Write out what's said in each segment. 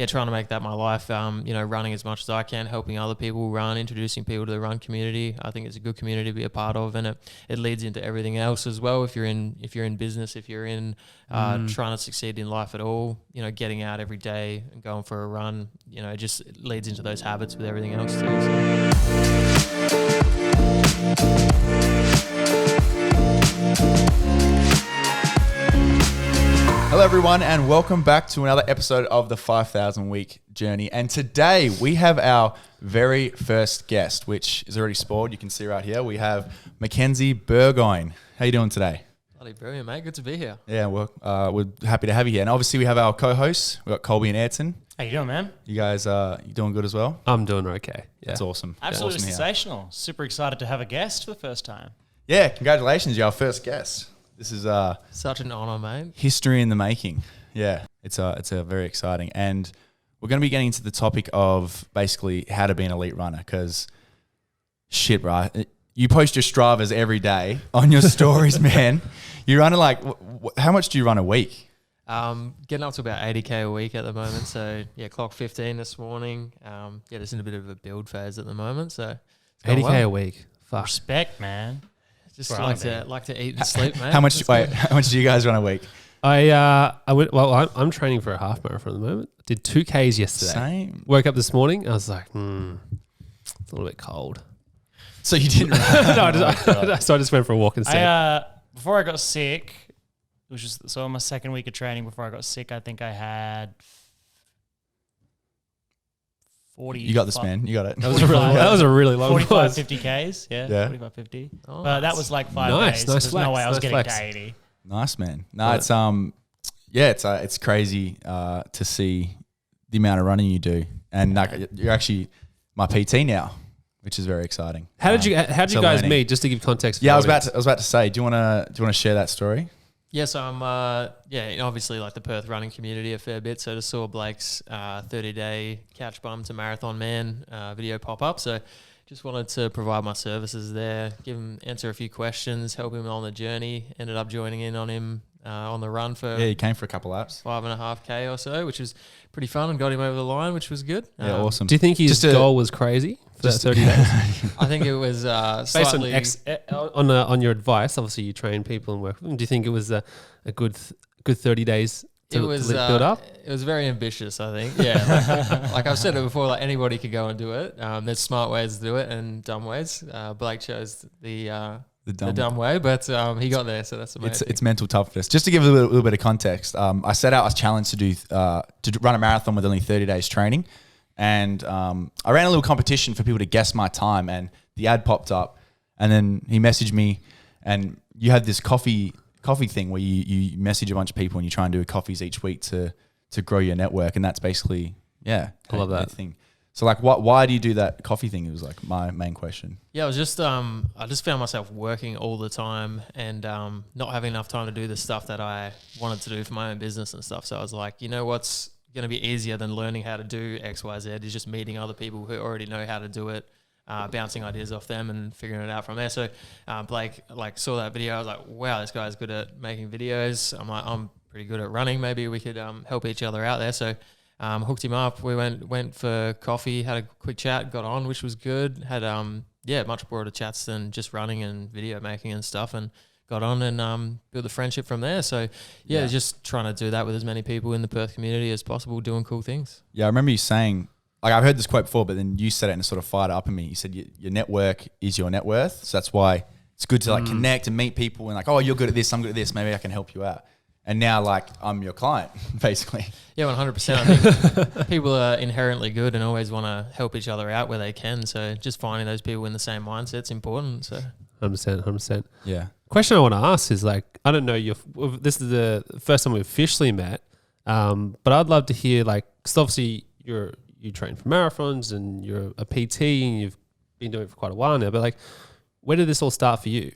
trying to make that my life. Running as much as I can, helping other people run, introducing people to the run community. I think it's a good community to be a part of, and it leads into everything else as well. If you're in business, if you're in trying to succeed in life at all, getting out every day and going for a run, it just leads into those habits with everything else too. Hello everyone and welcome back to another episode of the 5,000 Week Journey. And today we have our very first guest, which is already spoiled. You can see right here. We have Mackenzie Burgoyne. How you doing today? Bloody brilliant, mate. Good to be here. Yeah, we're happy to have you here. And obviously we have our co-hosts. We've got Colby and Ayrton. How you doing, man? You guys, you doing good as well? I'm doing okay. Yeah. That's awesome. Absolutely awesome sensational. Super excited to have a guest for the first time. Yeah, congratulations. You're our first guest. This is such an honor, mate. History in the making. Yeah, it's a very exciting. And we're going to be getting into the topic of basically how to be an elite runner because shit, right? You post your Stravas every day on your stories, man. You're running like, how much do you run a week? Getting up to about 80K a week at the moment. So yeah, clock 15 this morning. Just in a bit of a build phase at the moment. So 80K a week. Fuck. Respect, man. Just like to eat and sleep, mate. How much do you guys run a week? I'm training for a half marathon at the moment. Did 2Ks yesterday. Same. Woke up this morning. I was like, it's a little bit cold. So you didn't run? So I just went for a walk instead. Before I got sick, which was on my second week of training before I got sick, I think I had 40. You got this, man. You got it. That was a really long 45, 50 Ks. Yeah. 45, 50. Oh, but that was like 5 nice, days. nice There's flex, no way I was nice getting flex. to 80. Nice, man. No, it's crazy to see the amount of running you do, and like you're actually my PT now, which is very exciting. How did you guys learning. meet? Just to give context. Yeah, I was about to say. Do you want to share that story? Yes, I'm. Obviously like the Perth running community a fair bit. So just saw Blake's 30-day couch bum to marathon man video pop up. So just wanted to provide my services there, answer a few questions, help him on the journey. Ended up joining in on him on the run for he came for a couple laps, 5.5K or so, which was pretty fun and got him over the line, which was good. Yeah, awesome. Do you think his goal was crazy for that 30 days? I think it was slightly based on your advice. Obviously, you train people and work with them. Do you think it was a good 30 days to build up? It was very ambitious, I think. Yeah, like I've said it before, like anybody could go and do it. There's smart ways to do it and dumb ways. Blake chose the dumb way, but he got there, so that's amazing. It's mental toughness. Just to give a little bit of context, I set out a challenge to run a marathon with only 30 days training, and I ran a little competition for people to guess my time, and the ad popped up, and then he messaged me, and you had this coffee thing where you message a bunch of people and you try and do coffees each week to grow your network, and that's basically I love that thing. So like, why do you do that coffee thing? It was like my main question. Yeah, it was just I just found myself working all the time and not having enough time to do the stuff that I wanted to do for my own business and stuff. So I was like, what's going to be easier than learning how to do X, Y, Z is just meeting other people who already know how to do it, bouncing ideas off them and figuring it out from there. So Blake saw that video. I was like, wow, this guy's good at making videos. I'm like, I'm pretty good at running. Maybe we could help each other out there. So hooked him up. We went for coffee, had a quick chat, got on, which was good. Had much broader chats than just running and video making and stuff, and got on and built a friendship from there. So just trying to do that with as many people in the Perth community as possible, doing cool things. Yeah, I remember you saying, like, I've heard this quote before, but then you said it and it sort of fired it up in me. You said your network is your net worth. So that's why it's good to connect and meet people and like, oh, you're good at this, I'm good at this, maybe I can help you out. And now, like, I'm your client, basically. Yeah, 100%. I think people are inherently good and always want to help each other out where they can. So just finding those people in the same mindset's important. So 100%. Yeah. Question I want to ask is, like, I don't know, this is the first time we've officially met, but I'd love to hear, like, because obviously you train for marathons and you're a PT and you've been doing it for quite a while now, but, like, where did this all start for you?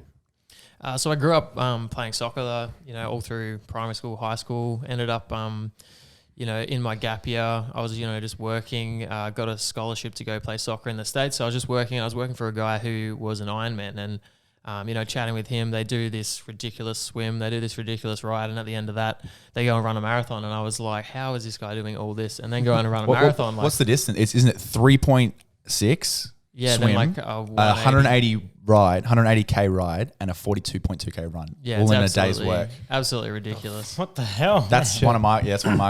So I grew up playing soccer, all through primary school, high school. Ended up, in my gap year, I was, just working. Got a scholarship to go play soccer in the States. So I was just working. I was working for a guy who was an Ironman, and chatting with him. They do this ridiculous swim, they do this ridiculous ride, and at the end of that, they go and run a marathon. And I was like, how is this guy doing all this and then go and run a marathon? What's the distance? Isn't it 3.6? Yeah, swim, then like 180k ride, and a 42.2k run. Yeah, all it's in a day's work. Absolutely ridiculous. What the hell? That's one of my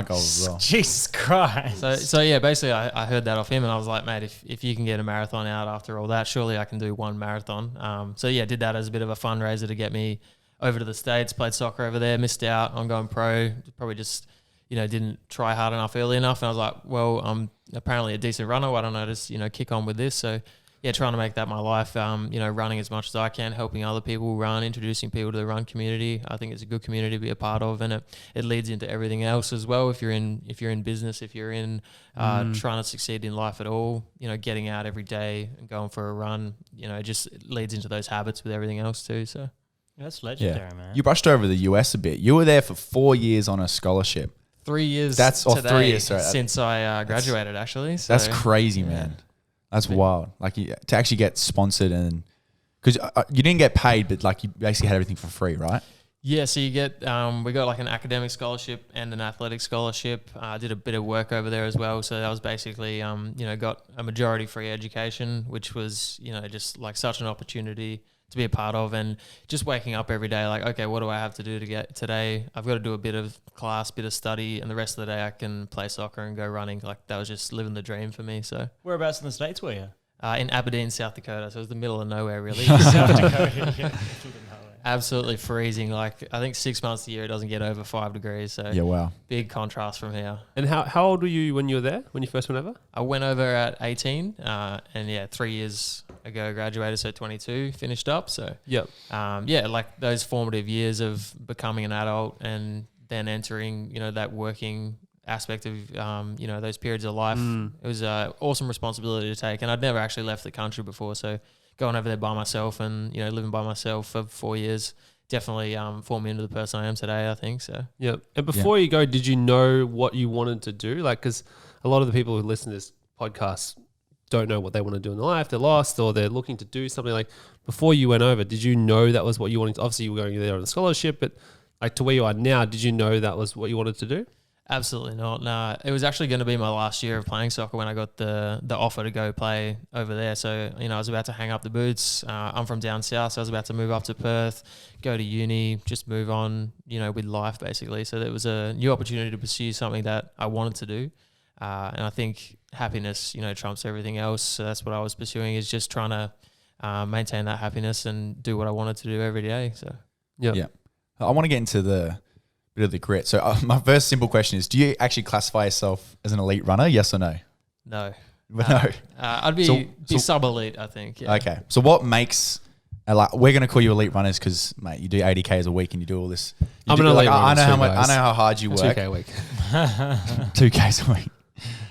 goals as well. Jesus Christ. So yeah, basically I heard that off him, and I was like, mate, if you can get a marathon out after all that, surely I can do one marathon. So yeah, did that as a bit of a fundraiser to get me over to the States. Played soccer over there, missed out on going pro. Probably just didn't try hard enough early enough. And I was like, well, I'm apparently a decent runner. Why don't I just kick on with this? So yeah, trying to make that my life. Running as much as I can, helping other people run, introducing people to the run community. I think it's a good community to be a part of, and it leads into everything else as well. If you're in business, if you're in trying to succeed in life at all, getting out every day and going for a run, it just leads into those habits with everything else too. So that's legendary, man. You brushed over the US a bit. You were there for 4 years on a scholarship. 3 years. That's today 3 years. Sorry, since I graduated, actually. So, that's crazy, man. That's wild. Like to actually get sponsored, and because you didn't get paid, but like you basically had everything for free, right? Yeah. So you get we got like an academic scholarship and an athletic scholarship. I did a bit of work over there as well. So that was basically got a majority free education, which was just like such an opportunity to be a part of, and just waking up every day like, okay, what do I have to do to get today? I've got to do a bit of class, bit of study, and the rest of the day I can play soccer and go running. Like that was just living the dream for me. So whereabouts in the States were you? In Aberdeen, South Dakota. So it was the middle of nowhere, really. South Dakota. Yeah. Absolutely freezing. Like I think 6 months a year it doesn't get over 5 degrees. So yeah, wow. Big contrast from here. And how old were you when you were there? When you first went over? I went over at 18, and 3 years ago graduated, so 22 finished up. So yep. Like those formative years of becoming an adult and then entering, that working aspect of those periods of life. It was an awesome responsibility to take, and I'd never actually left the country before, so going over there by myself and living by myself for 4 years definitely formed me into the person I am today, I think. So yeah. And before you go, did you know what you wanted to do? Like, because a lot of the people who listen to this podcast don't know what they want to do in their life. They're lost, or they're looking to do something. Like, before you went over, did you know that was what you wanted to, obviously you were going there on a scholarship, but like to where you are now, did you know that was what you wanted to do? Absolutely not. No, it was actually going to be my last year of playing soccer when I got the offer to go play over there. So, I was about to hang up the boots. I'm from down south, so I was about to move up to Perth, go to uni, just move on, with life basically. So it was a new opportunity to pursue something that I wanted to do. And I think happiness, trumps everything else. So that's what I was pursuing, is just trying to maintain that happiness and do what I wanted to do every day. So, yeah. I want to get into the bit of the grit. So my first simple question is, do you actually classify yourself as an elite runner? Yes or no? No. No. I'd be sub-elite, I think. Yeah. Okay. So what makes, we're going to call you elite runners because, mate, you do 80Ks a week and you do all this. I'm an elite runner. I know I know how hard you work. 2K a week. 2Ks a week.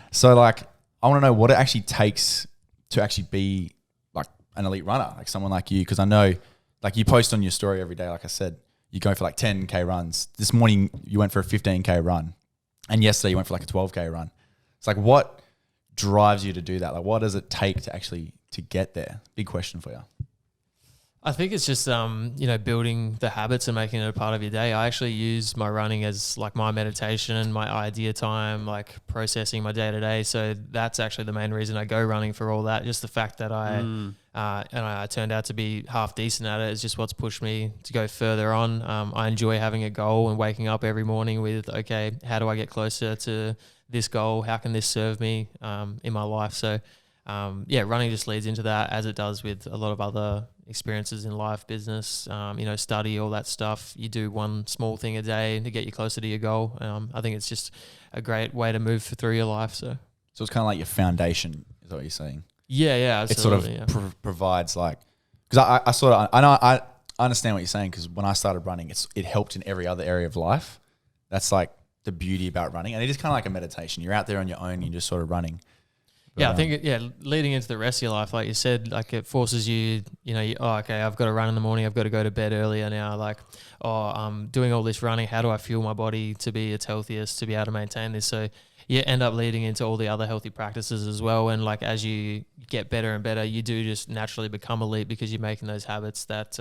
So I want to know what it actually takes to actually be like an elite runner, like someone like you. Because I know, like, you post on your story every day, like I said, you go for like 10K runs. This morning you went for a 15K run, and yesterday you went for like a 12K run. It's like, what drives you to do that? Like, what does it take to actually to get there? Big question for you. I think it's just, building the habits and making it a part of your day. I actually use my running as like my meditation, my idea time, like processing my day to day. So that's actually the main reason I go running, for all that. Just the fact that I turned out to be half decent at it is just what's pushed me to go further on. I enjoy having a goal and waking up every morning with, okay, how do I get closer to this goal? How can this serve me in my life? So running just leads into that, as it does with a lot of other experiences in life, business, study, all that stuff. You do one small thing a day to get you closer to your goal. I think it's just a great way to move through your life. So it's kind of like your foundation, is what you're saying. Yeah, absolutely. It sort of provides, like, because I understand what you're saying, because when I started running, it helped in every other area of life. That's like the beauty about running, and it is kind of like a meditation. You're out there on your own, you're just sort of running. But, I think leading into the rest of your life, like you said, like it forces you, okay, I've got to run in the morning, I've got to go to bed earlier now. Like, I'm doing all this running. How do I fuel my body to be its healthiest, to be able to maintain this? So you end up leading into all the other healthy practices as well. And like as you get better and better, you do just naturally become elite because you're making those habits that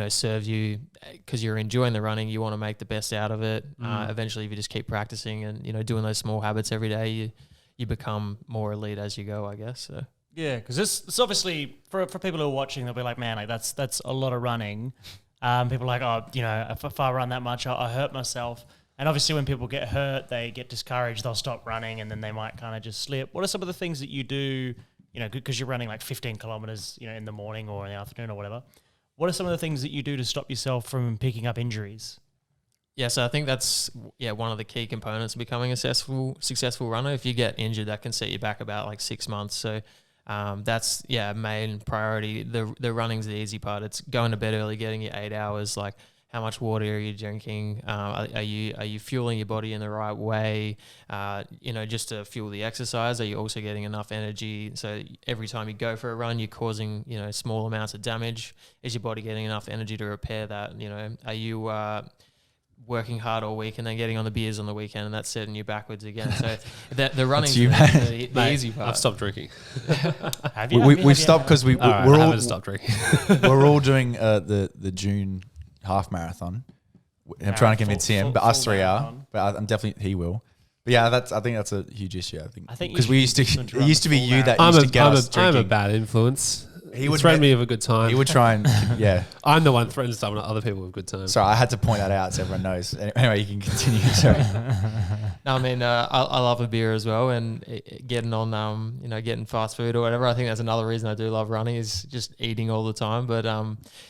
serve you, because you're enjoying the running. You want to make the best out of it. Eventually, if you just keep practicing and doing those small habits every day, you become more elite as you go, I guess. So. Yeah, because it's obviously for people who are watching, they'll be like, man, like that's a lot of running. People are like, oh, if I run that much, I hurt myself. And obviously when people get hurt, they get discouraged, they'll stop running, and then they might kind of just slip. What are some of the things that you do, because you're running like 15 kilometers, in the morning or in the afternoon or whatever? What are some of the things that you do to stop yourself from picking up injuries? Yeah, so I think that's one of the key components of becoming a successful runner. If you get injured, that can set you back about like 6 months. So that's main priority. The running's the easy part. It's going to bed early, getting your 8 hours. Like, how much water are you drinking? Are you fueling your body in the right way? Just to fuel the exercise. Are you also getting enough energy? So every time you go for a run, you're causing small amounts of damage. Is your body getting enough energy to repair that? Are you working hard all week and then getting on the beers on the weekend, and that's setting you backwards again? So the running's the easy part. I've stopped drinking. Have you? We've stopped because we're all stopped drinking. we're all doing the June half marathon. I'm trying to convince him, but us three are. But I'm definitely, he will. But yeah, I think that's a huge issue. I think because it used to be you that used to get us drinking. I'm a bad influence. He would threaten me with a good time. He would try and I'm the one threatening someone other people with a good time. Sorry, I had to point that out so everyone knows. Anyway, you can continue. Sorry. No, I mean, I love a beer as well, and getting on, getting fast food or whatever. I think that's another reason I do love running, is just eating all the time. But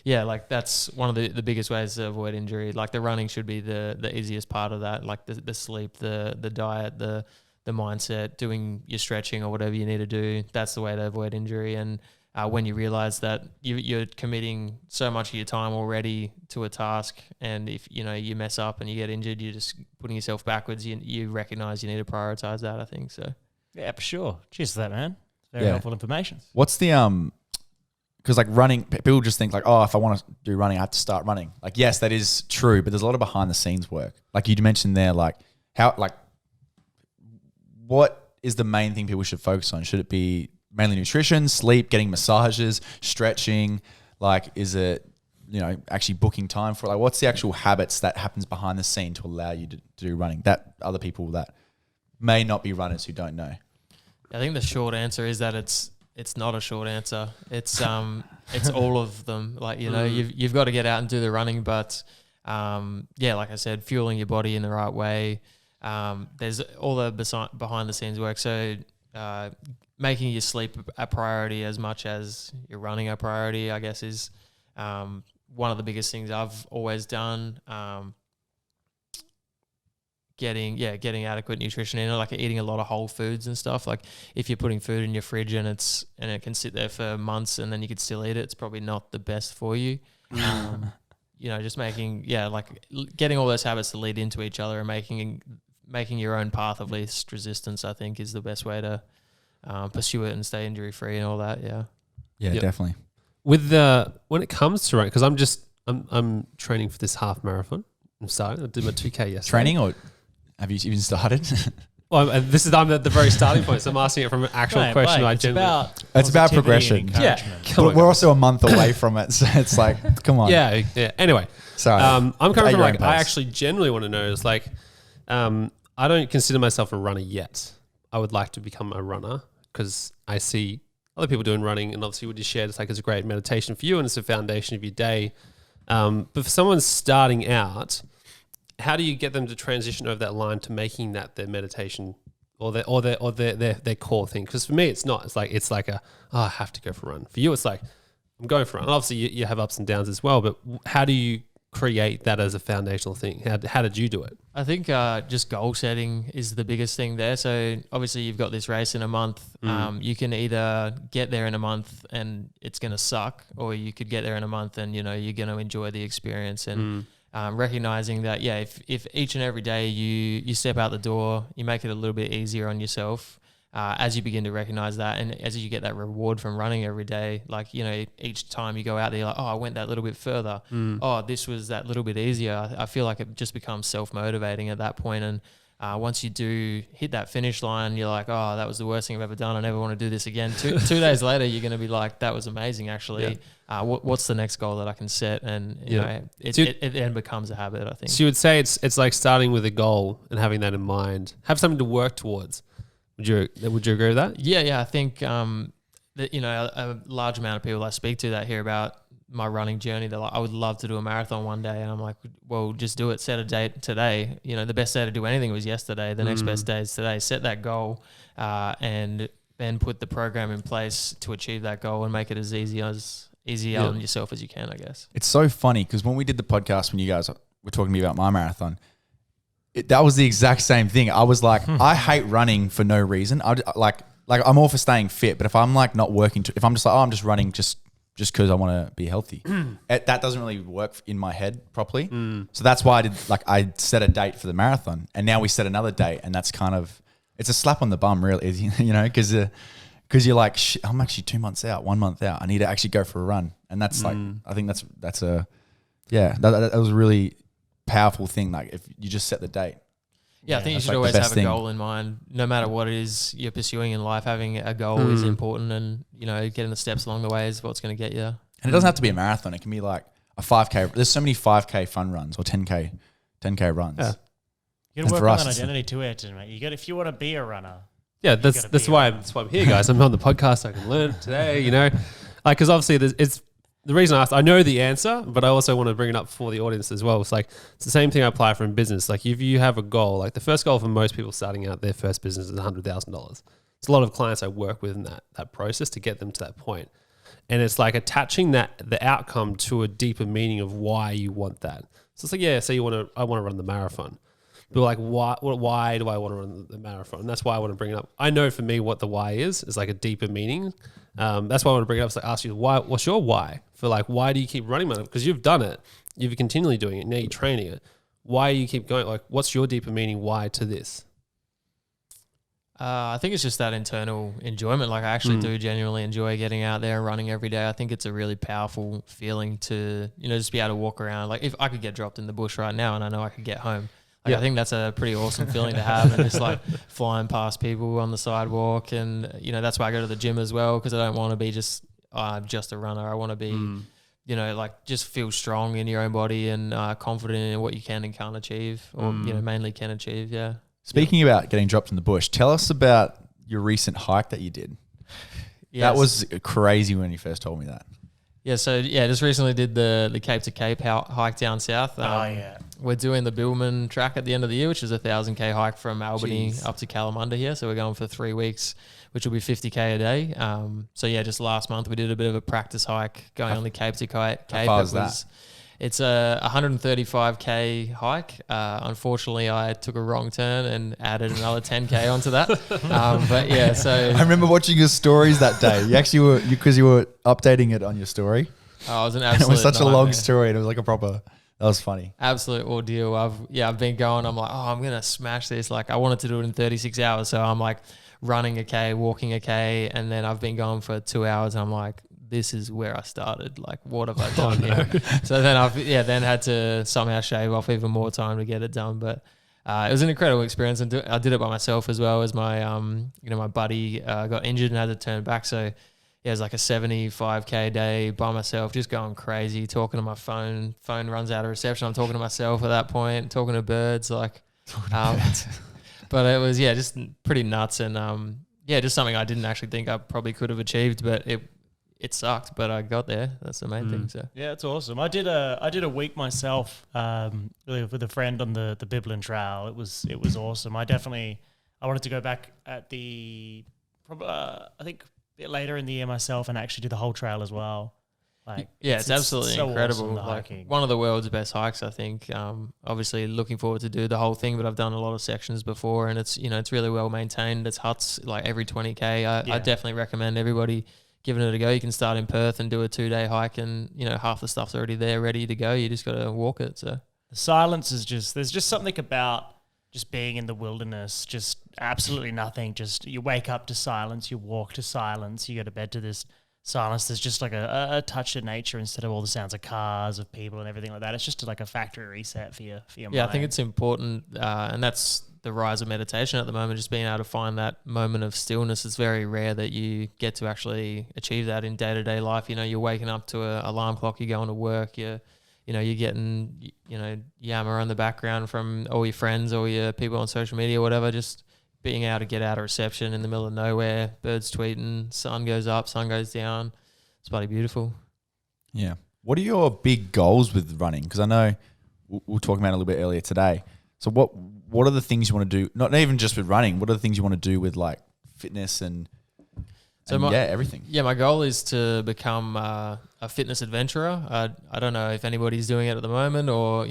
like that's one of the biggest ways to avoid injury. Like the running should be the easiest part of that. Like the sleep, the diet, the mindset, doing your stretching or whatever you need to do. That's the way to avoid injury. And when you realize that you're committing so much of your time already to a task, and if you mess up and you get injured, you're just putting yourself backwards. You recognize you need to prioritize that, I think. So yeah, for sure. Cheers to that, man. Very helpful information. What's the because like running, people just think like, oh, if I want to do running, I have to start running. Like, yes, that is true, but there's a lot of behind the scenes work. Like you mentioned there, like what is the main thing people should focus on? Should it be mainly nutrition, sleep, getting massages, stretching? Like, is it, actually booking time for it? Like, what's the actual habits that happens behind the scene to allow you to do running that other people that may not be runners who don't know? I think the short answer is that it's not a short answer. It's all of them. Like, you've got to get out and do the running, but like I said, fueling your body in the right way. There's all the behind the scenes work. So making your sleep a priority as much as your running a priority, I guess, is one of the biggest things I've always done. Getting adequate nutrition in it, like eating a lot of whole foods and stuff. Like if you're putting food in your fridge and it can sit there for months and then you could still eat it, it's probably not the best for you. Just making getting all those habits to lead into each other and making your own path of least resistance, I think, is the best way to pursue it and stay injury free and all that. Yeah, definitely. With when it comes to running, because I'm training for this half marathon. I'm starting. I did my 2K yesterday. Training, or have you even started? Well, I'm at the very starting point, so I'm asking it from an actual question. It's about progression. Yeah, we're also a month away from it, so it's like, come on. Yeah. Anyway, sorry. I'm coming from like, I actually generally want to know is like, I don't consider myself a runner yet. I would like to become a runner because I see other people doing running, and obviously what you shared, it's like it's a great meditation for you and it's a foundation of your day. But for someone starting out, how do you get them to transition over that line to making that their meditation or their core thing? Because for me, it's not. It's like I have to go for a run. For you, it's like I'm going for a run. And obviously, you have ups and downs as well. But how do you create that as a foundational thing? How did you do it? I think just goal setting is the biggest thing there. So obviously you've got this race in a month. You can either get there in a month and it's going to suck, or you could get there in a month and you're going to enjoy the experience. And recognizing that, if each and every day you step out the door, you make it a little bit easier on yourself. As you begin to recognize that, and as you get that reward from running every day, like, each time you go out there, you're like, oh, I went that little bit further. Oh, this was that little bit easier. I feel like it just becomes self-motivating at that point. And once you do hit that finish line, you're like, oh, that was the worst thing I've ever done. I never want to do this again. Two days later, you're going to be like, that was amazing, actually. What's the next goal that I can set? And you know, it then becomes a habit, I think. So you would say it's like starting with a goal and having that in mind. Have something to work towards. Would you agree with that? Yeah. I think that, you know, a large amount of people I speak to that hear about my running journey, they're like, I would love to do a marathon one day. And I'm like, well, just do it. Set a date today. You know, the best day to do anything was yesterday. The next best day is today. Set that goal and then put the program in place to achieve that goal and make it as easy on yourself as you can, I guess. It's so funny because when we did the podcast, when you guys were talking to me about my marathon, that was the exact same thing. I was like, I hate running for no reason. Like I'm all for staying fit, but if I'm like not working, if I'm just like, oh, I'm just running just because I want to be healthy, that doesn't really work in my head properly. So that's why I set a date for the marathon, and now we set another date, and that's kind of, it's a slap on the bum, really, you know, because you're like, I'm actually 2 months out, 1 month out. I need to actually go for a run, and that's like, I think that was a really powerful thing. Like if you just set the date. Yeah, I think you should always have a goal in mind. No matter what it is you're pursuing in life, having a goal is important, and you know, getting the steps along the way is what's going to get you. And it doesn't have to be a marathon. It can be like a 5K. There's so many 5K fun runs or 10K runs. Yeah. You got to work on that identity too, Ayrton, mate. If you want to be a runner. Yeah, that's why I'm here, guys. I'm on the podcast. I can learn today. You know, like because obviously it's. The reason I asked, I know the answer, but I also want to bring it up for the audience as well. It's like, it's the same thing I apply for in business. Like if you have a goal, like the first goal for most people starting out their first business is $100,000. It's a lot of clients I work with in that process to get them to that point. And it's like attaching the outcome to a deeper meaning of why you want that. So it's like, yeah, say I want to run the marathon. But like, why do I want to run the marathon? And that's why I want to bring it up. I know for me what the why is like a deeper meaning. That's why I want to bring it up. So I ask you, why? What's your why? For like, why do you keep running marathon? Because you've done it. You've continually doing it. Now you're training it. Why do you keep going? Like, what's your deeper meaning? Why to this? I think it's just that internal enjoyment. Like I actually do genuinely enjoy getting out there and running every day. I think it's a really powerful feeling to, you know, just be able to walk around. Like if I could get dropped in the bush right now and I know I could get home, I think that's a pretty awesome feeling to have, and just like flying past people on the sidewalk, and you know that's why I go to the gym as well, because I don't want to be just a runner. I want to be, you know, like just feel strong in your own body and confident in what you can and can't achieve, or you know, mainly can achieve. Yeah. Speaking about getting dropped in the bush, tell us about your recent hike that you did. Yes. That was crazy when you first told me that. Yeah, so just recently did the Cape to Cape hike down south. We're doing the Billman track at the end of the year, which is a 1,000K hike from Albany up to Kalamunda here. So we're going for 3 weeks, which will be 50K a day. Just last month we did a bit of a practice hike going on the Cape to Cape. How far is that? It's a 135K hike. Unfortunately, I took a wrong turn and added another 10K onto that. So I remember watching your stories that day. You actually were, because you were updating it on your story. Oh, it was an absolute It was such nightmare. a long story, and it was like that was funny. Absolute ordeal. I've been going. I'm like, I'm gonna smash this. Like I wanted to do it in 36 hours, so I'm like running a K, walking a K, and then I've been going for 2 hours. And I'm like, this is where I started. Like, what have I done here? So then I've had to somehow shave off even more time to get it done. But it was an incredible experience, and I did it by myself as well, as my my buddy got injured and had to turn back. So it was like a 75K day by myself, just going crazy, talking to my phone. Phone runs out of reception. I'm talking to myself at that point, talking to birds. But it was just pretty nuts, and just something I didn't actually think I probably could have achieved, but it sucked, but I got there. That's the main thing. So yeah, it's awesome. I did a week myself, with a friend on the Biblin Trail. It was awesome. I wanted to go back at I think a bit later in the year myself and actually do the whole trail as well. Like it's absolutely so incredible. Awesome, like one of the world's best hikes, I think. Obviously looking forward to do the whole thing, but I've done a lot of sections before, and it's really well maintained. It's huts like every 20K. I definitely recommend everybody giving it a go. You can start in Perth and do a 2-day hike, and half the stuff's already there, ready to go. You just got to walk it. So the silence is there's just something about just being in the wilderness, just absolutely nothing. Just you wake up to silence, you walk to silence, you go to bed to this silence. There's just like a touch of nature instead of all the sounds of cars, of people and everything like that. It's just like a factory reset for your mind. Yeah, I think it's important, and that's the rise of meditation at the moment, just being able to find that moment of stillness. It's very rare that you get to actually achieve that in day-to-day life. You know, you're waking up to an alarm clock, you're going to work, you're getting, yammer on the background from all your friends, all your people on social media, whatever, just being able to get out of reception in the middle of nowhere, birds tweeting, sun goes up, sun goes down. It's bloody beautiful. Yeah. What are your big goals with running? Because I know we were talking about it a little bit earlier today. So what are the things you want to do? Not even just with running. What are the things you want to do with like fitness and everything? Yeah, my goal is to become a fitness adventurer. I don't know if anybody's doing it at the moment or,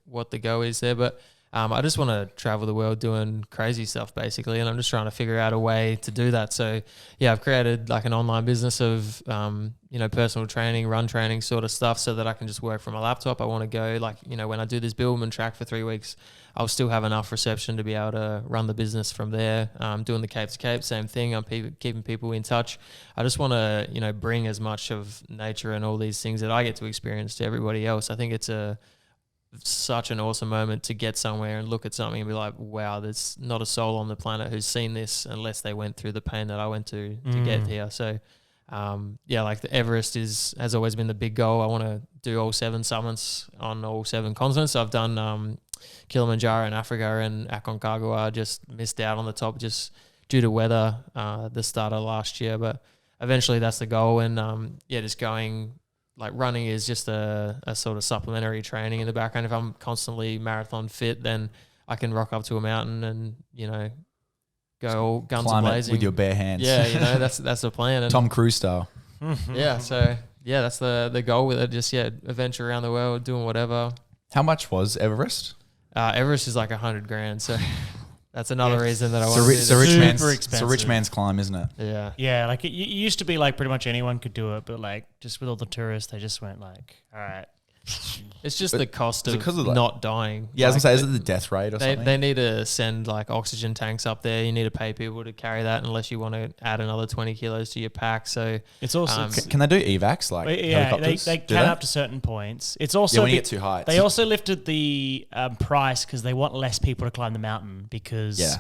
what the go is there, but I just want to travel the world doing crazy stuff basically, and I'm just trying to figure out a way to do that. So yeah, I've created like an online business of personal training, run training sort of stuff, so that I can just work from a laptop. I want to go when I do this Bilderman track for 3 weeks, I'll still have enough reception to be able to run the business from there. Doing the Cape to Cape, same thing. I'm keeping people in touch. I just want to bring as much of nature and all these things that I get to experience to everybody else. I think it's such an awesome moment to get somewhere and look at something and be like, wow, there's not a soul on the planet who's seen this unless they went through the pain that I went to get here. So like the Everest has always been the big goal. I want to do all 7 summits on all 7 continents. I've done Kilimanjaro in Africa and Aconcagua. Just missed out on the top just due to weather the start of last year, but eventually that's the goal. And just going, like running is just a sort of supplementary training in the background. If I'm constantly marathon fit, then I can rock up to a mountain and, go all guns Climb blazing it with your bare hands. Yeah, that's the plan. And Tom Cruise style. yeah, so yeah, that's the goal with it. Just adventure around the world, doing whatever. How much was Everest? Everest is like $100,000, so that's another reason that I want to do this. It's a rich man's climb, isn't it? Yeah. Yeah, like it used to be like pretty much anyone could do it, but like just with all the tourists, they just went like, all right. It's just the cost of not dying. Yeah, I was going to say, is it the death rate or something? They need to send like oxygen tanks up there. You need to pay people to carry that unless you want to add another 20 kilos to your pack. So it's also can they do evacs like helicopters? They can up to certain points. It's also when you get too high. They also lifted the price because they want less people to climb the mountain because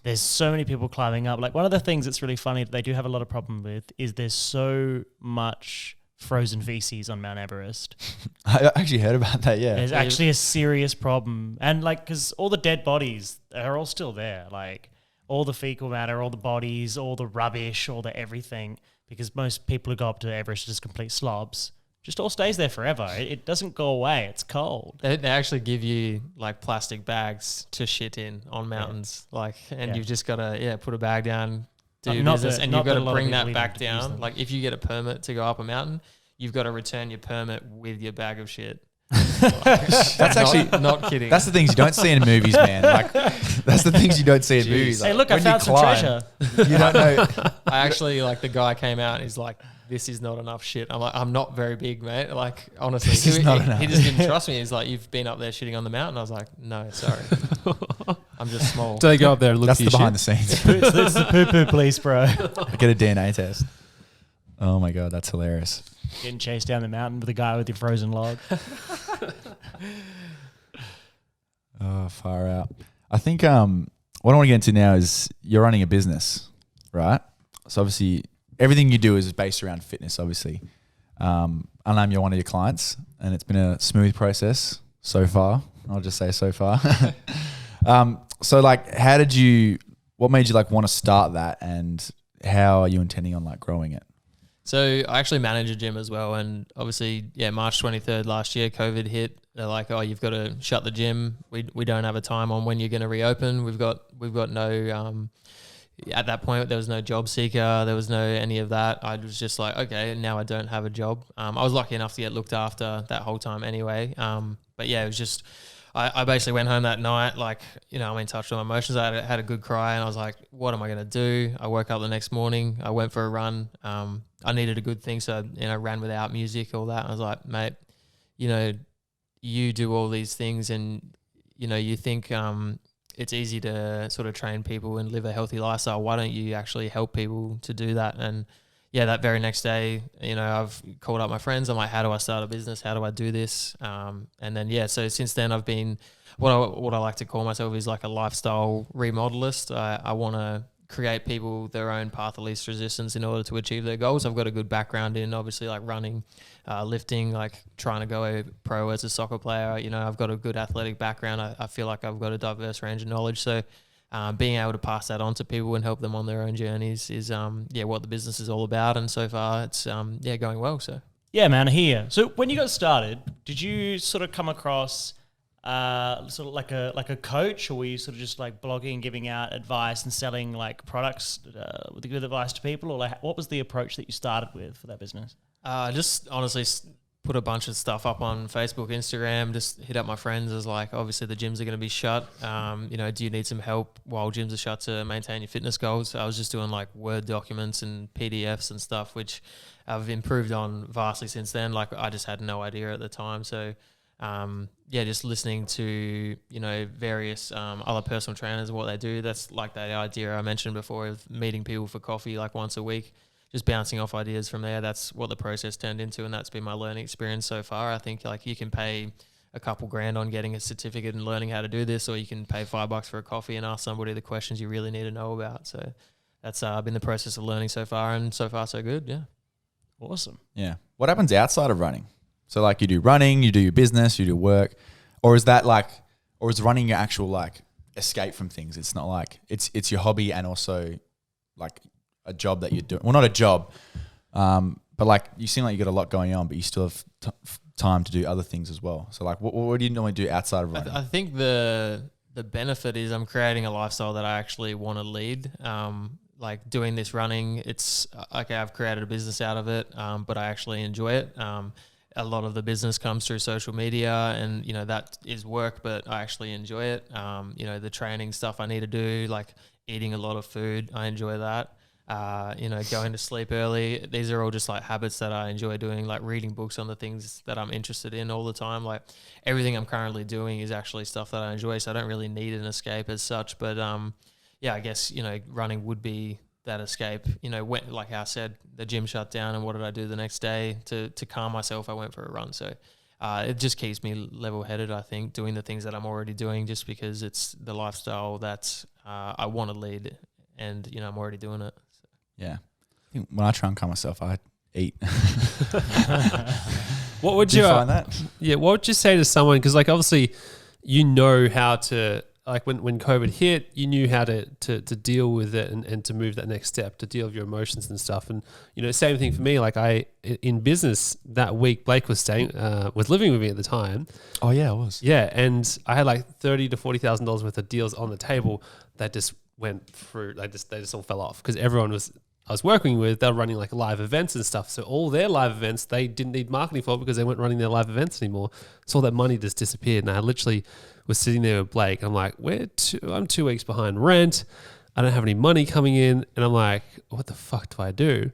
there's so many people climbing up. Like one of the things that's really funny that they do have a lot of problem with is there's so much frozen feces on Mount Everest. I actually heard about that, yeah. There's actually a serious problem. And like, because all the dead bodies are all still there. Like all the fecal matter, all the bodies, all the rubbish, all the everything, because most people who go up to Everest are just complete slobs. Just all stays there forever. It doesn't go away. It's cold. They actually give you like plastic bags to shit in on mountains. You've just got to, put a bag down, do your business, and you've got to bring that back down. Like if you get a permit to go up a mountain, you've got to return your permit with your bag of shit. That's actually not kidding. That's the things you don't see in movies, man. Like that's the things you don't see in movies. Hey, look, I found some treasure. You don't know. I actually the guy came out and he's like, this is not enough shit. I'm like, I'm not very big, mate. Like, honestly, he just didn't trust me. He's like, you've been up there shitting on the mountain. I was like, no, sorry. I'm just small. Do they go up there and look That's for your the behind shit? the scenes. That's the poo-poo police, bro. Get a DNA test. Oh my God, that's hilarious. Getting chased down the mountain with a guy with your frozen log. Oh, far out. I think what I want to get into now is you're running a business, right? So obviously everything you do is based around fitness, obviously. And you're one of your clients, and it's been a smooth process so far. I'll just say so far. So like, what made you like want to start that, and how are you intending on like growing it? So I actually manage a gym as well, and obviously, March 23rd last year, COVID hit. They're like, oh, you've got to shut the gym. We don't have a time on when you're going to reopen. We've got no. At that point, there was no job seeker. There was no any of that. I was just like, okay, now I don't have a job. I was lucky enough to get looked after that whole time anyway. But yeah, it was just. I basically went home that night, like, I'm in touch with my emotions. I had a good cry, and I was like, what am I going to do? I woke up the next morning. I went for a run. I needed a good thing, so, ran without music, all that. And I was like, mate, you do all these things, and, you think it's easy to sort of train people and live a healthy lifestyle. Why don't you actually help people to do that? And, yeah, that very next day, I've called up my friends. I'm like, how do I start a business? How do I do this? And then, yeah, so since then I've been, what I like to call myself is like a lifestyle remodelist. I want to create people their own path of least resistance in order to achieve their goals. I've got a good background in obviously like running, lifting, like trying to go pro as a soccer player. I've got a good athletic background. I feel like I've got a diverse range of knowledge. So being able to pass that on to people and help them on their own journeys is what the business is all about. And so far it's going well. So yeah, man, I hear. So when you got started, did you sort of come across sort of like a coach, or were you sort of just like blogging, giving out advice and selling like products with good advice to people, or like what was the approach that you started with for that business? Just honestly put a bunch of stuff up on Facebook, Instagram, just hit up my friends as like, obviously the gyms are going to be shut. Do you need some help while gyms are shut to maintain your fitness goals? So I was just doing like Word documents and PDFs and stuff, which I've improved on vastly since then. Like I just had no idea at the time. So just listening to, various other personal trainers and what they do. That's like that idea I mentioned before of meeting people for coffee like once a week, just bouncing off ideas from there. That's what the process turned into, and that's been my learning experience so far. I think like you can pay a couple grand on getting a certificate and learning how to do this, or you can pay $5 for a coffee and ask somebody the questions you really need to know about. So that's been the process of learning so far, and so far so good. Yeah. Awesome. Yeah. What happens outside of running? So like you do running, you do your business, you do work, or is running your actual like escape from things? It's not like it's your hobby and also like a job that you're doing. Well, not a job, but like you seem like you got a lot going on, but you still have time to do other things as well. So like what do you normally do outside of running? I think the benefit is I'm creating a lifestyle that I actually want to lead. Like doing this running, it's okay, I've created a business out of it, but I actually enjoy it. A lot of the business comes through social media, and that is work, but I actually enjoy it. The training stuff I need to do, like eating a lot of food, I enjoy that. Going to sleep early, these are all just like habits that I enjoy doing, like reading books on the things that I'm interested in all the time. Like everything I'm currently doing is actually stuff that I enjoy, so I don't really need an escape as such. But I guess running would be that escape. When, like I said, the gym shut down, and what did I do the next day to calm myself? I went for a run. So it just keeps me level-headed, I think, doing the things that I'm already doing, just because it's the lifestyle that I want to lead, and I'm already doing it. So. Yeah. I think when I try and calm myself, I eat. What would you find that? Yeah, what would you say to someone? Because like obviously how to, like when COVID hit, you knew how to deal with it and to move that next step, to deal with your emotions and stuff. And, same thing for me. Like in business that week, Blake was was living with me at the time. Oh yeah, I was. Yeah. And I had like $30,000 to $40,000 worth of deals on the table that just went through. They just all fell off because everyone I was working with, they were running like live events and stuff. So all their live events, they didn't need marketing for because they weren't running their live events anymore. So all that money just disappeared. And I literally was sitting there with Blake. I'm like, I'm 2 weeks behind rent. I don't have any money coming in. And I'm like, what the fuck do I do?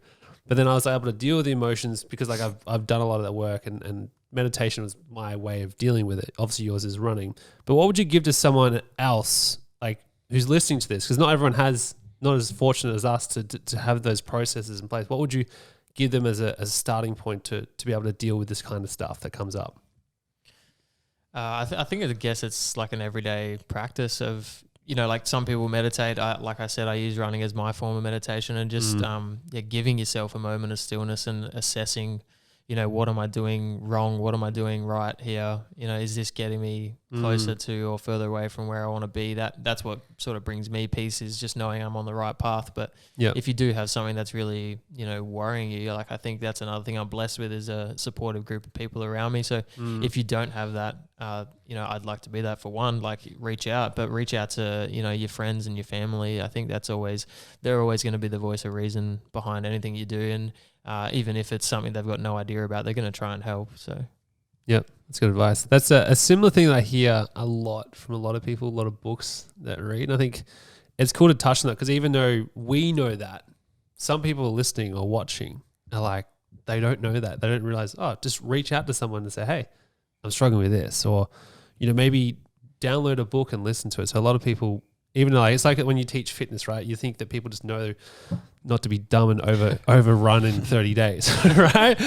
But then I was able to deal with the emotions because like I've done a lot of that work, and meditation was my way of dealing with it. Obviously yours is running. But what would you give to someone else like who's listening to this? Because not everyone not as fortunate as us to have those processes in place. What would you give them as a starting point to be able to deal with this kind of stuff that comes up? I guess it's like an everyday practice of, like some people meditate. Like I said, I use running as my form of meditation, and just giving yourself a moment of stillness and assessing, what am I doing wrong? What am I doing right here? Is this getting me closer to or further away from where I want to be? That's what sort of brings me peace, is just knowing I'm on the right path. But if you do have something that's really, worrying you, like I think that's another thing I'm blessed with, is a supportive group of people around me. So if you don't have that, I'd like to be that for one, like reach out to, your friends and your family. I think they're always going to be the voice of reason behind anything you do. And even if it's something they've got no idea about, they're going to try and help. So, yep, that's good advice. That's a similar thing that I hear a lot from a lot of people, a lot of books that read. And I think it's cool to touch on that, because even though we know that, some people listening or watching are like, they don't know that. They don't realize, just reach out to someone and say, hey, I'm struggling with this. Or, maybe download a book and listen to it. So a lot of people even like it's like when you teach fitness, right? You think that people just know not to be dumb and overrun in 30 days, right?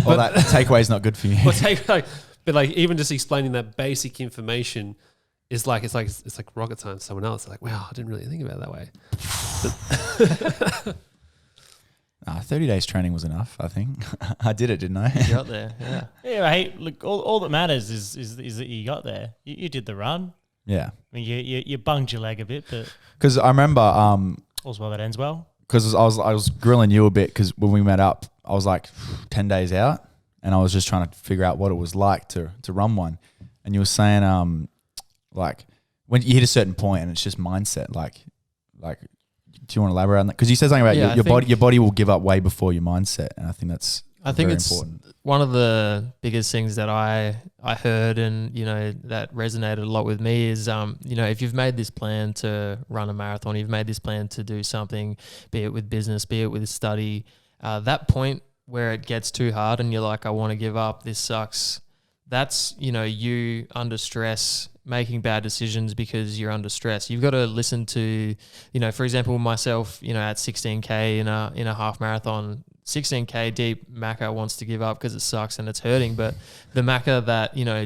Well, that takeaway is not good for you. But like even just explaining that basic information is like it's like rocket science to someone else. They're like, wow, I didn't really think about it that way. 30 days training was enough, I think. I did it, didn't I? You got there, yeah. Yeah, hey, look, all that matters is that you got there. You did the run. Yeah. I mean, you bunged your leg a bit, but Because I remember, all's well that ends well. because I was grilling you a bit because when we met up, I was like 10 days out and I was just trying to figure out what it was like to run one. And you were saying, like when you hit a certain point and it's just mindset, like, do you want to elaborate on that? Because you said something about your body will give up way before your mindset. And I think that's very important. One of the biggest things that I heard and, you know, that resonated a lot with me is, you know, if you've made this plan to run a marathon, you've made this plan to do something, be it with business, be it with study, that point where it gets too hard and you're like, I want to give up, this sucks. That's, you know, you under stress, making bad decisions because you're under stress. You've got to listen to, you know, for example, myself, you know, at 16K in a half marathon, 16K deep, Macca wants to give up because it sucks and it's hurting. But the Macca that, you know,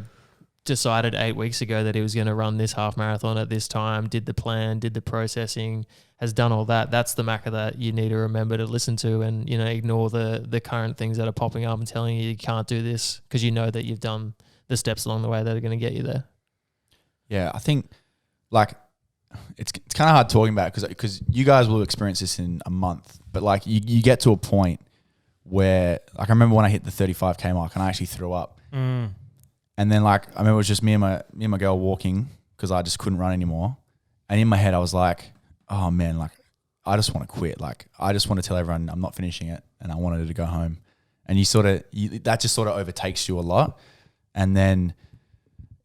decided 8 weeks ago that he was going to run this half marathon at this time, did the plan, did the processing, has done all that. That's the Macca that you need to remember to listen to and, you know, ignore the current things that are popping up and telling you can't do this because you know that you've done the steps along the way that are going to get you there. Yeah, I think like it's kind of hard talking about because you guys will experience this in a month, but like you get to a point where like I remember when I hit the 35K mark and I actually threw up, and then like I remember it was just me and my girl walking because I just couldn't run anymore, and in my head I was like, oh man, like I just want to quit, like I just want to tell everyone I'm not finishing it, and I wanted to go home, and that just sort of overtakes you a lot, and then.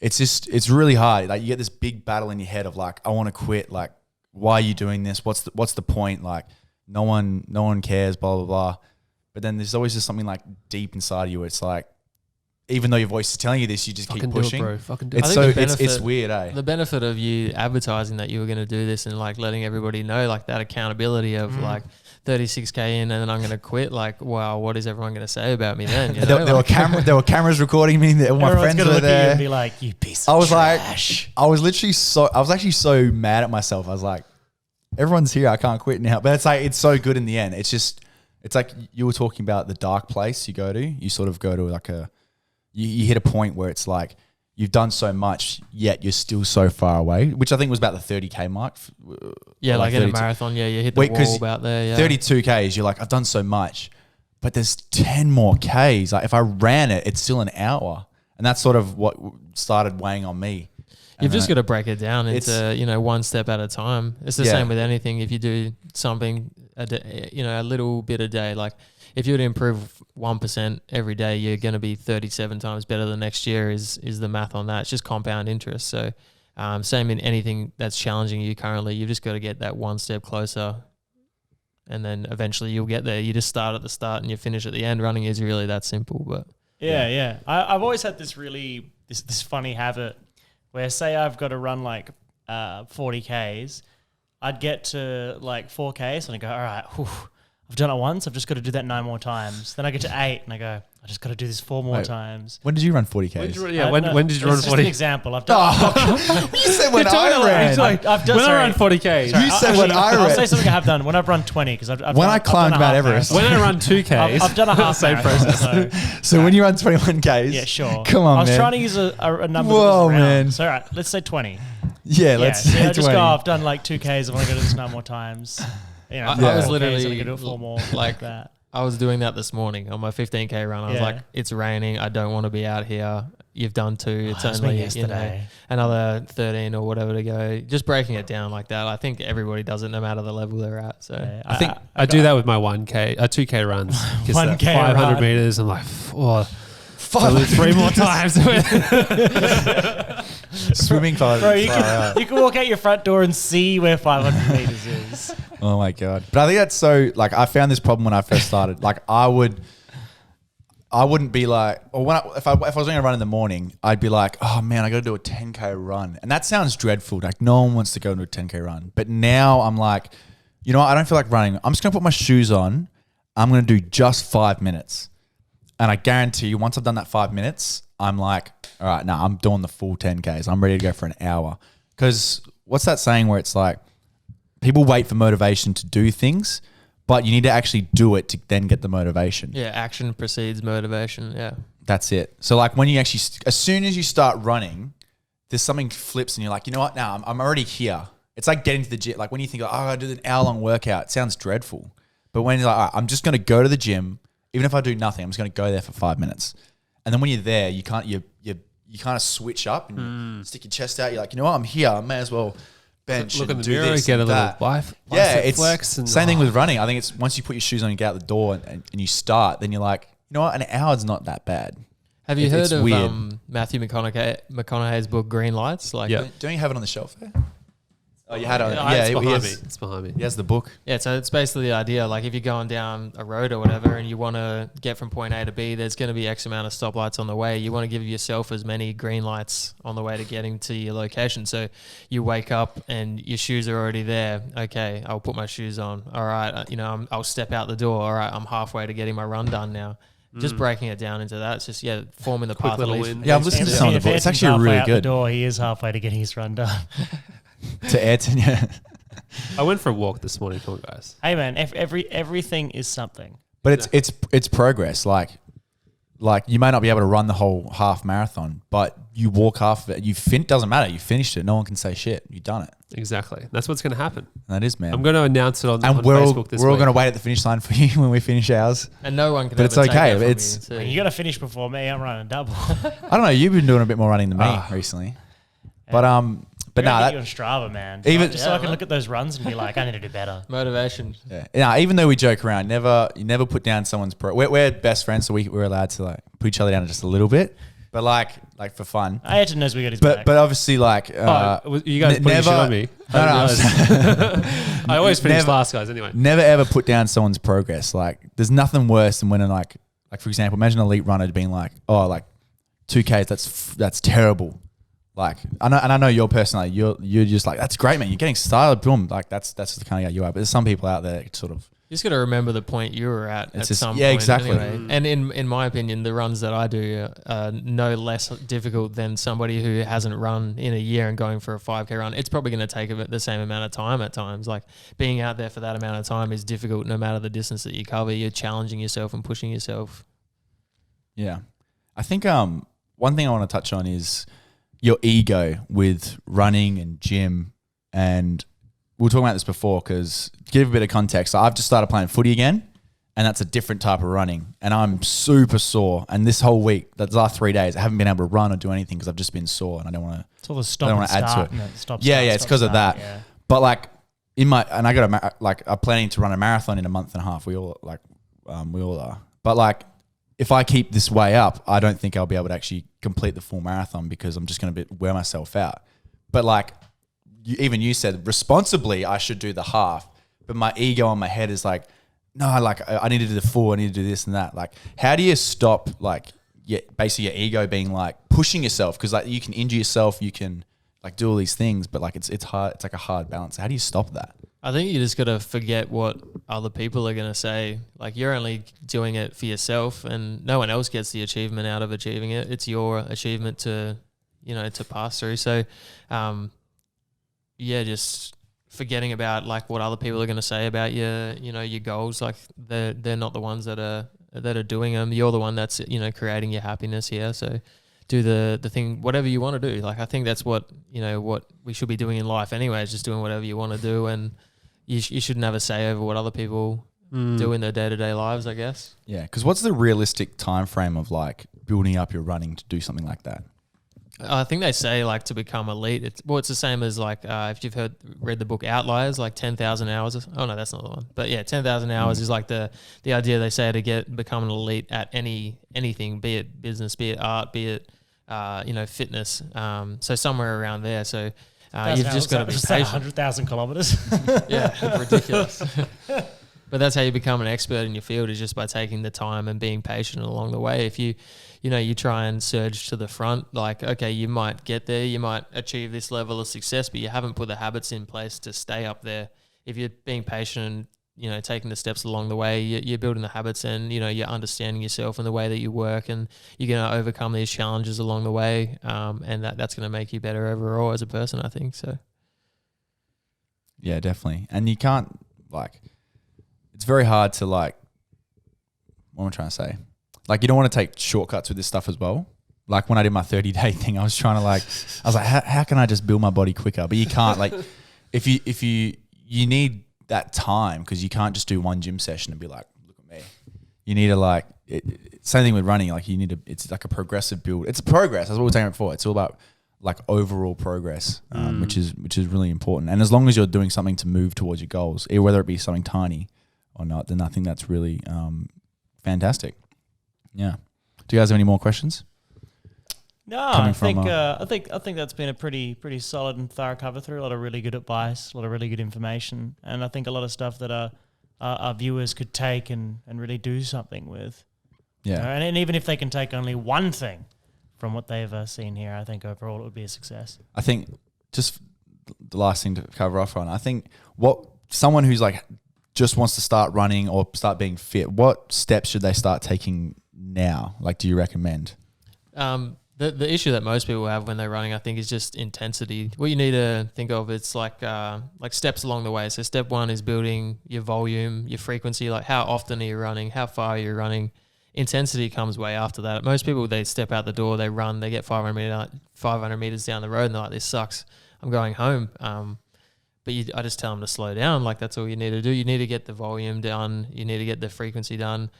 It's really hard. Like you get this big battle in your head of like, I want to quit. Like, why are you doing this? What's the point? Like, no one cares. Blah blah blah. But then there's always just something like deep inside of you. Where it's like, even though your voice is telling you this, you just keep pushing. Do it, bro. Fucking do it. It's weird, eh? The benefit of you advertising that you were going to do this and like letting everybody know, like that accountability of like 36K in and then I'm going to quit. Like, wow, what is everyone going to say about me then? You know? There were cameras recording me. All my friends were there. And be like, you piece of trash. I was actually so mad at myself. I was like, everyone's here. I can't quit now. But it's like, it's so good in the end. It's like you were talking about the dark place you go to. You sort of go to like you hit a point where it's like, you've done so much, yet you're still so far away, which I think was about the 30K mark. Yeah, like in a marathon, yeah, you hit the wall about there. Yeah. 32Ks, you're like, I've done so much, but there's 10 more Ks. Like if I ran it, it's still an hour. And that's sort of what started weighing on me. You've just got to break it down into, you know, one step at a time. It's the same with anything. If you do something, a little bit a day, like if you were to improve 1% every day, you're going to be 37 times better the next year is the math on that. It's just compound interest. So same in anything that's challenging you currently. You've just got to get that one step closer and then eventually you'll get there. You just start at the start and you finish at the end. Running is really that simple. But yeah. I've always had this really, this funny habit where say I've got to run like 40 Ks, I'd get to like 4Ks and I go, all right, I've done it once. I've just got to do that 9 more times. Then I get to 8 and I go, I just got to do this 4 more times. When did you run 40Ks? When did you run 40? Just an example. I've done. You said when I ran. I've done. When I ran 40Ks. You said when I ran. I'll say something I have done. When I've run 20, because I climbed Mount Everest. When I run 2Ks. I've done a half same process. So when you run 21Ks. Yeah, sure. Come on, man. I was trying to use a number Whoa, that was around. man. So all right, let's say 20. Yeah, let's say 20. Just go, I've done like 2Ks. I want to go to this 9 more times. You know, I was literally going to do 4 more like that. I was doing that this morning on my 15K run. I was like, it's raining. I don't want to be out here. You've done 2. It's only another 13 or whatever to go. Just breaking it down like that. I think everybody does it no matter the level they're at. So I think I do that with my 2K runs. 1K 500 run. meters. I'm like, so 3 more times. Swimming 500. Bro, you can walk out your front door and see where 500 meters is. Oh my God. But I think that's so, like, I found this problem when I first started. Like, I would I wouldn't be like, or if I was going to run in the morning, I'd be like, oh man, I got to do a 10K run. And that sounds dreadful. Like no one wants to go to a 10K run. But now I'm like, you know what? I don't feel like running. I'm just going to put my shoes on. I'm going to do just 5 minutes. And I guarantee you, once I've done that 5 minutes, I'm like, all right, now I'm doing the full 10Ks. I'm ready to go for an hour. Because what's that saying where it's like, people wait for motivation to do things, but you need to actually do it to then get the motivation. Yeah, action precedes motivation. Yeah. That's it. So like when you actually, as soon as you start running, there's something flips and you're like, you know what? Now I'm already here. It's like getting to the gym. Like when you think, oh, I do an hour-long workout, it sounds dreadful. But when you're like, all right, I'm just going to go to the gym, even if I do nothing, I'm just going to go there for 5 minutes. And then when you're there, you kind of switch up and you stick your chest out. You're like, you know what? I'm here. I may as well bench look and in the do mirror, this get a and little that. bicep It's flex. And same thing with running. I think it's once you put your shoes on and get out the door and you start, then you're like, you know what? An hour's not that bad. Have you It's heard of weird. Matthew McConaughey's book Green Lights? Like, Yeah. Don't you have it on the shelf there? Oh, you had it. it's he behind me. has- It's behind me. He has the book. Yeah, so it's basically the idea. Like if you're going down a road or whatever and you want to get from point A to B, there's going to be X amount of stoplights on the way. You want to give yourself as many green lights on the way to getting to your location. So you wake up and your shoes are already there. Okay, I'll put my shoes on. All right, I'll step out the door. All right, I'm halfway to getting my run done now. Just breaking it down into that. It's just, forming the Quick path. little of win. Yeah, I've listened to some of the If book. It's Ayrton's actually halfway really out good. The door, he is halfway to getting his run done. To Ayrton, yeah. I went for a walk this morning. Come on, guys. Hey man, everything is something. But it's progress. Like you may not be able to run the whole half marathon, but you walk half of it. Doesn't matter. You finished it. No one can say shit. You've done it. Exactly. That's what's going to happen. And that is, man. I'm going to announce it on and we're Facebook this all week. going to wait at the finish line for you when we finish ours. And no one can But it's ever take okay. that from It's- you, I too. mean, you got to finish before me. I'm running double. I don't know. You've been doing a bit more running than me recently, but But nah, get that, you on Strava, man. Even- Just so I can Yeah, look at those runs and be like, I need to do better. Motivation. yeah. Nah, even though we joke around, you never put down someone's we're best friends, so we're allowed to like put each other down just a little bit, but like for fun. Ayrton knows we got his But back. but obviously like you guys putting shit on me. No, I always finish Never- last, guys. Anyway, never ever put down someone's progress. Like there's nothing worse than when like for example, imagine an elite runner being like, oh, like 2Ks, that's terrible. Like I know your personality, you're just like, that's great, man. You're getting started, boom. Like that's the kind of guy you are. But there's some people out there that sort of You just got to remember the point you were at It's just- some yeah, point. exactly. Anyway. And in my opinion, the runs that I do are no less difficult than somebody who hasn't run in a year and going for a 5K run. It's probably going to take the same amount of time at times. Like being out there for that amount of time is difficult no matter the distance that you cover. You're challenging yourself and pushing yourself. Yeah. I think one thing I want to touch on is your ego with running and gym. And we were talking about this before because to give a bit of context, I've just started playing footy again and that's a different type of running. And I'm super sore. And this whole week, the last 3 days, I haven't been able to run or do anything because I've just been sore and I don't want to. It's all the stop I don't and wanna add to start. it. And the stop, Yeah, start, yeah, it's stop, because of start, that. Yeah. But like I'm planning to run a marathon in a month and a half. We all are. But like, if I keep this way up, I don't think I'll be able to actually complete the full marathon because I'm just going to wear myself out. But like, you said responsibly, I should do the half. But my ego on my head is like, no, like I need to do the full. I need to do this and that. Like, how do you stop like basically your ego being like pushing yourself? Because like you can injure yourself, you can like do all these things, but like it's hard. It's like a hard balance. How do you stop that? I think you just got to forget what other people are going to say. Like you're only doing it for yourself and no one else gets the achievement out of achieving it. It's your achievement to pass through. So, just forgetting about like what other people are going to say about your goals. Like they're not the ones that are doing them. You're the one that's, creating your happiness here. So do the thing, whatever you want to do. Like, I think that's what we should be doing in life anyway, is just doing whatever you want to do. And you shouldn't have a say over what other people do in their day-to-day lives, I guess. Yeah, because what's the realistic time frame of like building up your running to do something like that? I think they say like to become elite. It's the same as like if you've read the book Outliers, like 10,000 hours. Oh no, that's not the one. But yeah, 10,000 hours is like the idea they say to become an elite at anything, be it business, be it art, be it fitness. So somewhere around there. So you've just got to be patient. 100,000 kilometers. Yeah, ridiculous. But that's how you become an expert in your field, is just by taking the time and being patient along the way. If you try and surge to the front, like, okay, you might get there, you might achieve this level of success, but you haven't put the habits in place to stay up there. If you're being patient and, taking the steps along the way, you're building the habits, and, you're understanding yourself and the way that you work, and you're going to overcome these challenges along the way. And that's going to make you better overall as a person, I think. So. Yeah, definitely. And you can't, it's very hard to, what am I trying to say? You don't want to take shortcuts with this stuff as well. Like when I did my 30-day thing, I was trying to I was like, how can I just build my body quicker? But you can't. If you need that time, because you can't just do one gym session and be like, look at me. You need to same thing with running. It's like a progressive build. It's a progress. That's what we're talking about before. It's all about overall progress, which is really important. And as long as you're doing something to move towards your goals, whether it be something tiny or not, then I think that's really fantastic. Yeah. Do you guys have any more questions? No, I think that's been a pretty solid and thorough cover through. A lot of really good advice, a lot of really good information, and I think a lot of stuff that our viewers could take and really do something with. Yeah. And even if they can take only one thing from what they've seen here, I think overall it would be a success. I think just the last thing to cover off on, I think someone who's just wants to start running or start being fit, what steps should they start taking now? Do you recommend? The issue that most people have when they're running, I think, is just intensity. What you need to think of, it's like steps along the way. So step one is building your volume, your frequency, how often are you running, how far are you running. Intensity comes way after that. Most people, they step out the door, they run, they get 500 meters down the road, and they're like, this sucks, I'm going home. But I just tell them to slow down. That's all you need to do. You need to get the volume done. You need to get the frequency done.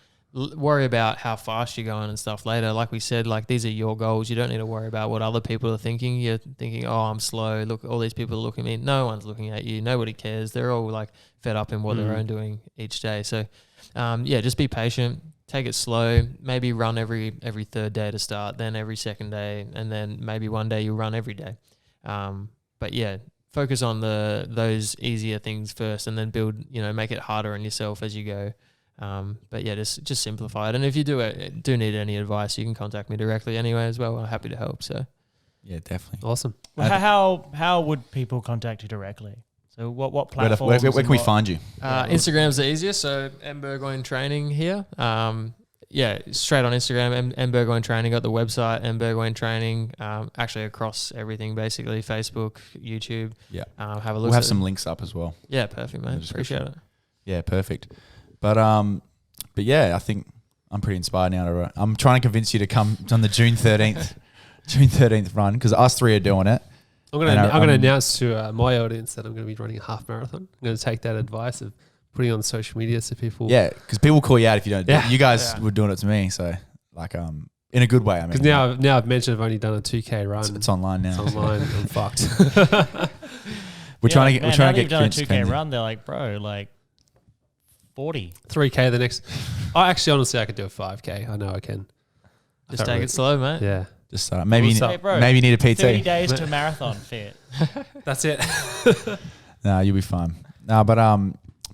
Worry about how fast you're going and stuff later. Like we said, these are your goals. You don't need to worry about what other people are thinking. You're thinking, oh, I'm slow. Look, all these people are looking at me. No one's looking at you. Nobody cares. They're all fed up in what they're own doing each day. So, just be patient. Take it slow. Maybe run every third day to start, then every second day, and then maybe one day you run every day. But yeah, focus on those easier things first, and then build. Make it harder on yourself as you go. But yeah, just simplify it. And if you do need any advice, you can contact me directly anyway as well. I'm happy to help. So yeah, definitely. Awesome. Well, how would people contact you directly? So what platforms? Where can we find you? Instagram's the easiest. So Burgoyne Training here. Straight on Instagram, Burgoyne Training. Got the website, Burgoyne Training. Actually across everything, basically Facebook, YouTube. Yeah. Have a look. We'll have some links up as well. Yeah, perfect, mate. Appreciate it. Yeah, perfect. But yeah, I think I'm pretty inspired now I'm trying to convince you to come on the June 13th run, because us three are doing it. I'm going to announce to my audience that I'm going to be running a half marathon. I'm going to take that advice of putting it on social media so people. Yeah, because people call you out if you don't. Yeah. You guys were doing it to me, so in a good way. I mean, because now I've mentioned I've only done a 2K run. It's online now. It's online. I'm fucked. We're trying to get. You've done a 2K run. They're like, bro, 40. 3K the next. Honestly, I could do a 5K. I know I can. Just take it slow, mate. Yeah. Just maybe you need a PT. 30 days to marathon fit. That's it. No, you'll be fine. No, but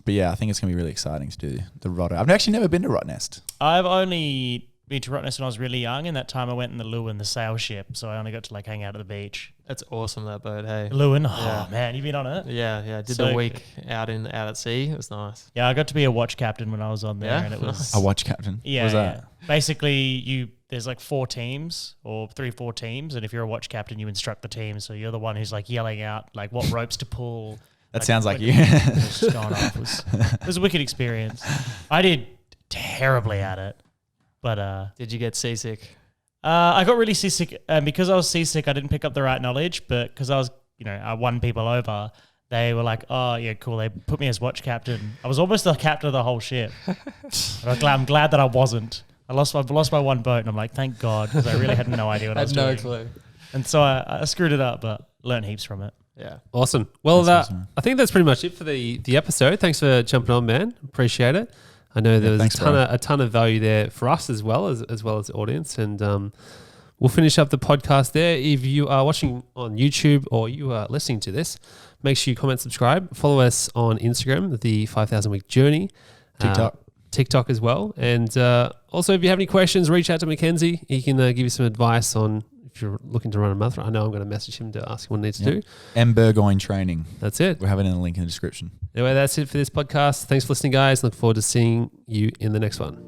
yeah, I think it's gonna be really exciting to do the Rotter. I've actually never been to Rottnest. I've only been to Rottnest when I was really young. In that time, I went in the Lewin, the sail ship, so I only got to hang out at the beach. That's awesome, that boat. Hey, Lewin. Oh man, you been on it? Yeah. I did the week out at sea. It was nice. Yeah, I got to be a watch captain when I was on there, and it was a watch captain. Yeah, what was that? Basically, there's 4 teams or 4 teams, and if you're a watch captain, you instruct the team. So you're the one who's yelling out what ropes to pull. That sounds like you. It was just going off. It was a wicked experience. I did terribly at it, but did you get seasick? I got really seasick, and because I was seasick, I didn't pick up the right knowledge. But because I was, I won people over, they were like, "Oh yeah, cool." They put me as watch captain. I was almost the captain of the whole ship. I'm glad that I wasn't. I've lost my one boat, and I'm like, thank God, because I really had no idea what I was doing. I had no clue. And so I screwed it up, but learned heaps from it. Yeah. Awesome. Well, awesome. I think that's pretty much it for the episode. Thanks for jumping on, man. Appreciate it. I know there was a ton of value there for us as well as the audience. And we'll finish up the podcast there. If you are watching on YouTube or you are listening to this, make sure you comment, subscribe. Follow us on Instagram, the 5,000 Week Journey. TikTok as well. And also, if you have any questions, reach out to Mackenzie. He can give you some advice on if you're looking to run a marathon. I know I'm going to message him to ask him what he needs to do. And Burgoyne training. That's it. We'll have it in the link in the description. Anyway, that's it for this podcast. Thanks for listening, guys. Look forward to seeing you in the next one.